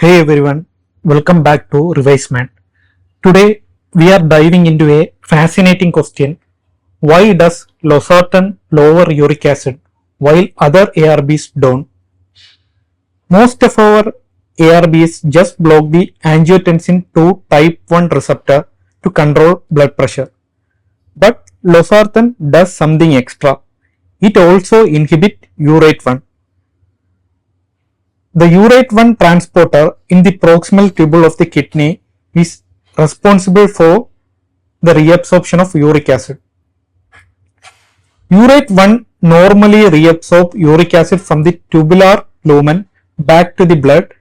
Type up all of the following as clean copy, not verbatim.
Hey everyone, welcome back to Revisement. Today we are diving into a fascinating question. Why does Losartan lower uric acid while other ARBs don't? Most of our ARBs just block the angiotensin 2 type 1 receptor to control blood pressure. But Losartan does something extra. It also inhibits urate 1. The urate 1 transporter in the proximal tubule of the kidney is responsible for the reabsorption of uric acid. Urate 1 normally reabsorbs uric acid from the tubular lumen back to the blood,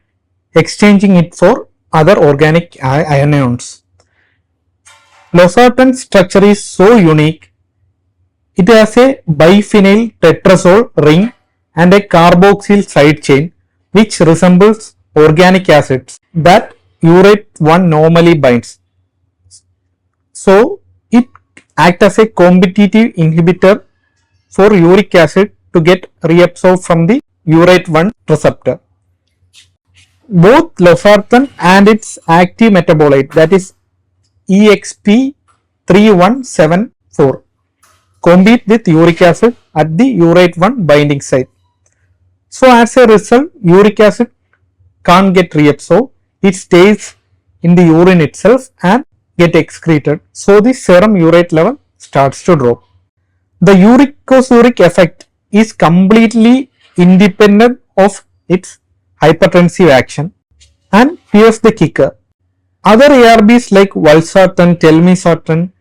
exchanging it for other organic ions. Losartan's structure is so unique. It has a biphenyl tetrazole ring and a carboxyl side chain which resembles organic acids that urate 1 normally binds. So it acts as a competitive inhibitor for uric acid to get reabsorbed from the urate 1 receptor. Both Losartan and its active metabolite, that is EXP3174, compete with uric acid at the urate 1 binding site. So as a result, uric acid can't get reabsorbed, it stays in the urine itself and get excreted. So the serum urate level starts to drop. The uricosuric effect is completely independent of its hypertensive action. And here's the kicker. Other ARBs like Losartan, telmisartan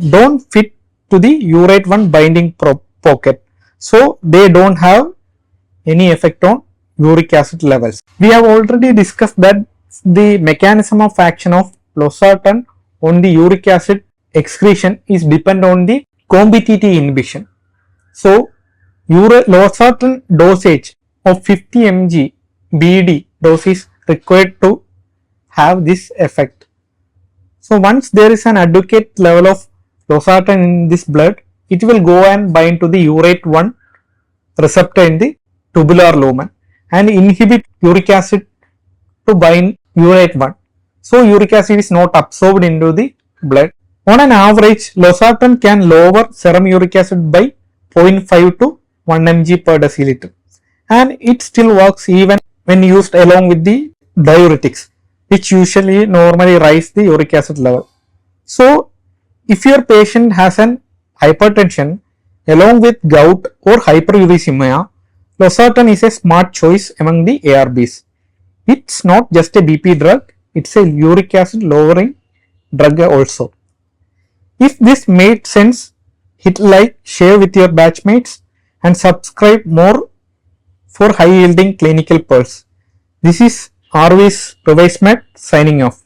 don't fit to the urate 1 binding pocket. So they don't have any effect on uric acid levels. We have already discussed that the mechanism of action of Losartan on the uric acid excretion is dependent on the competitive inhibition. So Losartan dosage of 50 mg BD dose is required to have this effect. So once there is an adequate level of Losartan in this blood, it will go and bind to the urate 1 receptor in the tubular lumen and inhibit uric acid to bind urate 1. So uric acid is not absorbed into the blood. On an average, Losartan can lower serum uric acid by 0.5 to 1 mg per deciliter, and it still works even when used along with the diuretics, which usually normally raise the uric acid level. So if your patient has an hypertension along with gout or hyperuricemia, Losartan is a smart choice among the ARBs. It's not just a BP drug, it's a uric acid lowering drug also. If this made sense, hit like, share with your batchmates and subscribe more for high yielding clinical pearls. This is Revisement signing off.